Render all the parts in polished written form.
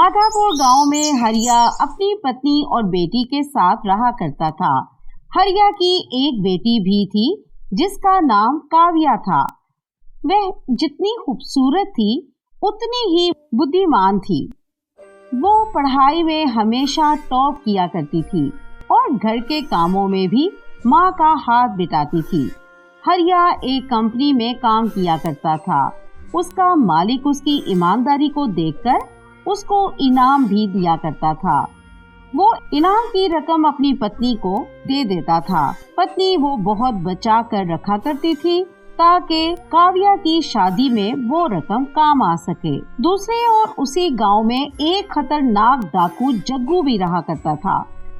माधापुर गांव में हरिया अपनी पत्नी और बेटी के साथ रहा करता था। हरिया की एक बेटी भी थी जिसका नाम काव्या था। वह जितनी खूबसूरत थी उतनी ही बुद्धिमान थी। वो पढ़ाई में हमेशा टॉप किया करती थी और घर के कामों में भी माँ का हाथ बिटाती थी। हरिया एक कंपनी में काम किया करता था। उसका मालिक उसकी ईमानदारी को देखकर उसको इनाम भी दिया करता था। वो इनाम की रकम अपनी पत्नी को दे देता था। पत्नी वो बहुत बचा कर रखा करती थी ताकि काव्या की शादी में वो रकम काम आ सके। दूसरी ओर उसी गांव में एक खतरनाक डाकू जग्गू भी रहा करता था।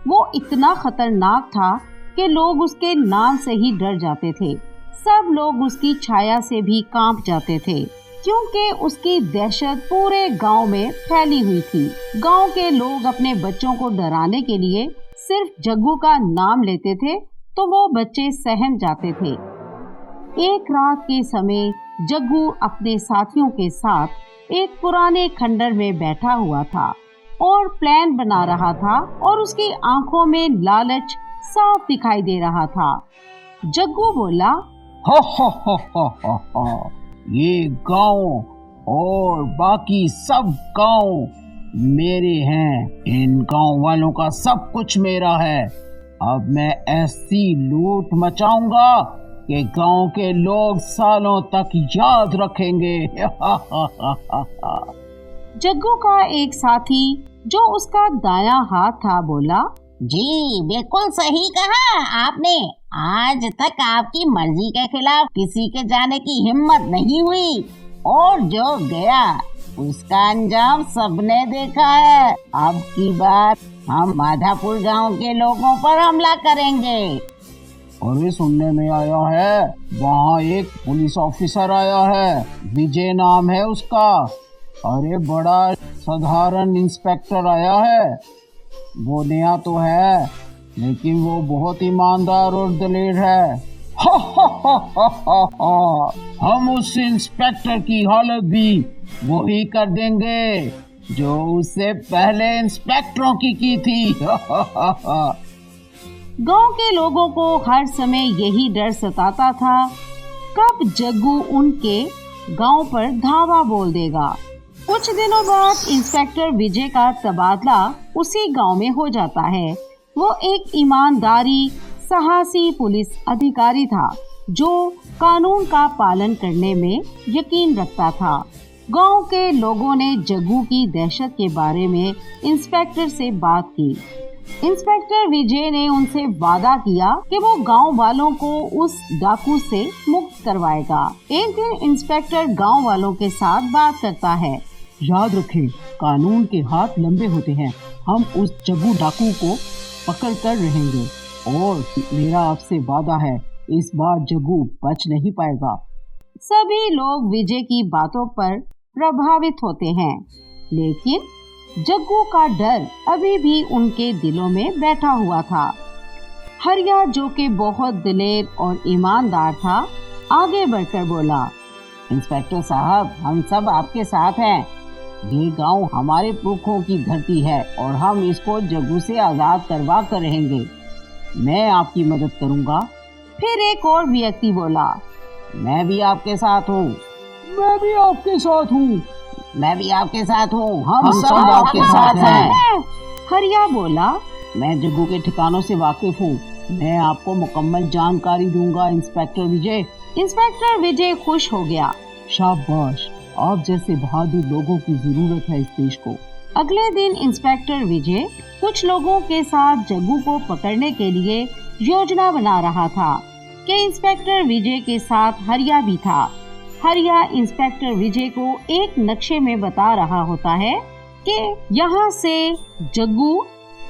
वो इतना खतरनाक था कि लोग उसके नाम से ही डर जाते थे। सब लोग उसकी छाया से भी कांप जाते थे क्योंकि उसकी दहशत पूरे गांव में फैली हुई थी। गांव के लोग अपने बच्चों को डराने के लिए सिर्फ जग्गू का नाम लेते थे तो वो बच्चे सहम जाते थे। एक रात के समय जग्गू अपने साथियों के साथ एक पुराने खंडर में बैठा हुआ था और प्लान बना रहा था और उसकी आंखों में लालच साफ दिखाई दे रहा था। जग्गू बोला, हो हो हो, ये गांव और बाकी सब गांव मेरे हैं। इन गांव वालों का सब कुछ मेरा है। अब मैं ऐसी लूट मचाऊंगा कि गांव के लोग सालों तक याद रखेंगे। जग्गू का एक साथी जो उसका दायां हाथ था बोला, जी बिल्कुल सही कहा आपने। आज तक आपकी मर्जी के खिलाफ किसी के जाने की हिम्मत नहीं हुई और जो गया उसका अंजाम सबने देखा है। अब की बार हम माधापुर गांव के लोगों पर हमला करेंगे। अरे सुनने में आया है वहाँ एक पुलिस ऑफिसर आया है, विजय नाम है उसका। अरे बड़ा साधारण इंस्पेक्टर आया है। वो नया तो है लेकिन वो बहुत ईमानदार और दलेर है। हम उस इंस्पेक्टर की हालत भी वही कर देंगे जो उससे पहले इंस्पेक्टरों की थी। गांव के लोगों को हर समय यही डर सताता था कब जग्गू उनके गांव पर धावा बोल देगा। कुछ दिनों बाद इंस्पेक्टर विजय का तबादला उसी गांव में हो जाता है। वो एक ईमानदारी साहसी पुलिस अधिकारी था जो कानून का पालन करने में यकीन रखता था। गांव के लोगों ने जग्गू की दहशत के बारे में इंस्पेक्टर से बात की। इंस्पेक्टर विजय ने उनसे वादा किया कि वो गांव वालों को उस डाकू से मुक्त करवाएगा। एक दिन इंस्पेक्टर गांव वालों के साथ बात करता है। याद रखें, कानून के हाथ लंबे होते हैं। हम उस जग्गू डाकू को पकड़ कर रहेंगे और मेरा आपसे वादा है इस बार जग्गू बच नहीं पाएगा। सभी लोग विजय की बातों पर प्रभावित होते हैं लेकिन जग्गू का डर अभी भी उनके दिलों में बैठा हुआ था। हरिया जो कि बहुत दिलेर और ईमानदार था आगे बढ़कर बोला, इंस्पेक्टर साहब, हम सब आपके साथ हैं। ये गांव हमारे पुरखों की धरती है और हम इसको जग्गू से आजाद करवा कर रहेंगे। मैं आपकी मदद करूंगा। फिर एक और व्यक्ति बोला, मैं भी आपके साथ हूँ। मैं भी आपके साथ हूँ। मैं भी आपके साथ हूँ। हम सब आपके साथ हैं। हरिया बोला, मैं जग्गू के ठिकानों से वाकिफ हूँ। मैं आपको मुकम्मल जानकारी दूंगा इंस्पेक्टर विजय। इंस्पेक्टर विजय खुश हो गया। शाबाश, आप जैसे बहादुर लोगों की जरूरत है इस देश को। अगले दिन इंस्पेक्टर विजय कुछ लोगों के साथ जग्गू को पकड़ने के लिए योजना बना रहा था कि इंस्पेक्टर विजय के साथ हरिया भी था। हरिया इंस्पेक्टर विजय को एक नक्शे में बता रहा होता है कि यहाँ से जग्गू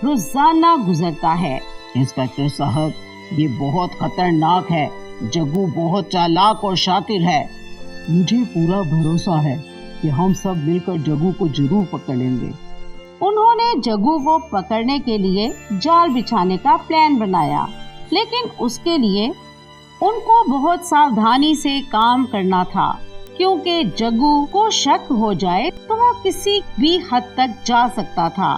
रोजाना गुजरता है। इंस्पेक्टर साहब, ये बहुत खतरनाक है। जग्गू बहुत चालाक और शातिर है। मुझे पूरा भरोसा है कि हम सब मिलकर जग्गू को जरूर पकड़ लेंगे। उन्होंने जग्गू को पकड़ने के लिए जाल बिछाने का प्लान बनाया लेकिन उसके लिए उनको बहुत सावधानी से काम करना था। क्योंकि जग्गू को शक हो जाए तो वह किसी भी हद तक जा सकता था।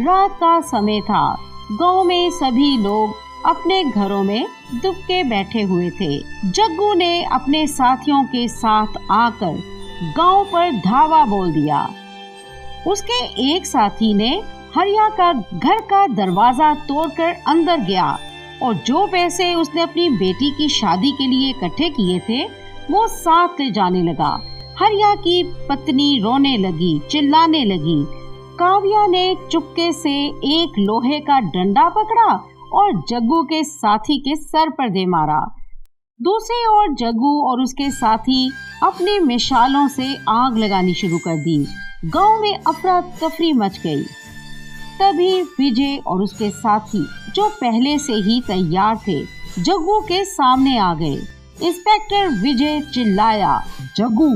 रात का समय था। गांव में सभी लोग अपने घरों में दुबके बैठे हुए थे। जग्गू ने अपने साथियों के साथ आकर गांव पर धावा बोल दिया। उसके एक साथी ने हरिया का घर का दरवाजा तोड़कर अंदर गया और जो पैसे उसने अपनी बेटी की शादी के लिए इकट्ठे किए थे वो साथ ले जाने लगा। हरिया की पत्नी रोने लगी, चिल्लाने लगी। काव्या ने चुपके से एक लोहे का डंडा पकड़ा और जग्गू के साथी के सर पर दे मारा। दूसरी ओर जग्गू और उसके साथी अपने मिसालों से आग लगानी शुरू कर दी। गांव में अफरा तफरी मच गई। तभी विजय और उसके साथी जो पहले से ही तैयार थे जग्गू के सामने आ गए। इंस्पेक्टर विजय चिल्लाया, जग्गू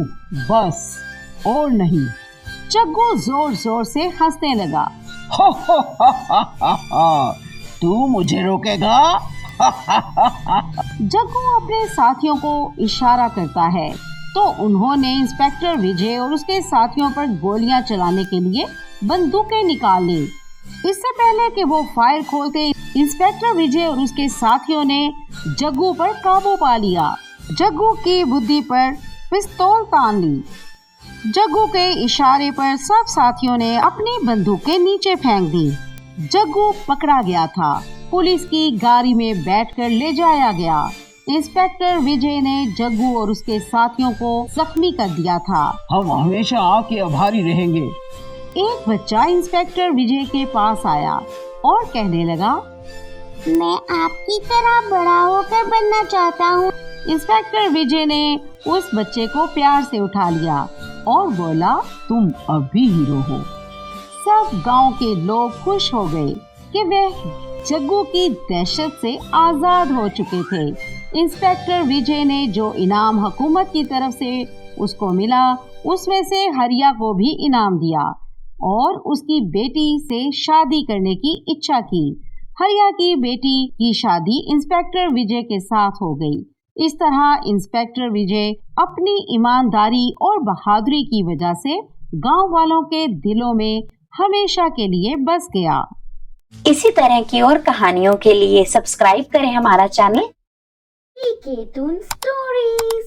बस और नहीं। जग्गू जोर जोर से हंसने लगा। हो तू मुझे रोकेगा? जग्गू अपने साथियों को इशारा करता है तो उन्होंने इंस्पेक्टर विजय और उसके साथियों पर गोलियां चलाने के लिए बंदूकें निकाल ली। इससे पहले कि वो फायर खोलते, इंस्पेक्टर विजय और उसके साथियों ने जग्गू पर काबू पा लिया। जग्गू की बुद्धि पर पिस्तौल तान ली। जग्गू के इशारे पर सब साथियों ने अपनी बंदूकें नीचे फेंक दी। जग्गू पकड़ा गया था। पुलिस की गाड़ी में बैठकर ले जाया गया। इंस्पेक्टर विजय ने जग्गू और उसके साथियों को जख्मी कर दिया था। हम हमेशा आपके आभारी रहेंगे। एक बच्चा इंस्पेक्टर विजय के पास आया और कहने लगा, मैं आपकी तरह बड़ा होकर बनना चाहता हूँ। इंस्पेक्टर विजय ने उस बच्चे को प्यार से उठा लिया और बोला, तुम अब भी हीरो हो। सब गांव के लोग खुश हो गए कि वे जग्गू की दहशत से आजाद हो चुके थे। इंस्पेक्टर विजय ने जो इनाम हुकूमत की तरफ से उसको मिला उसमें से हरिया को भी इनाम दिया और उसकी बेटी से शादी करने की इच्छा की। हरिया की बेटी की शादी इंस्पेक्टर विजय के साथ हो गई। इस तरह इंस्पेक्टर विजय अपनी ईमानदारी और बहादुरी की वजह से गांव वालों के दिलों में हमेशा के लिए बस गया। इसी तरह की और कहानियों के लिए सब्सक्राइब करें हमारा चैनल केतुन स्टोरीज।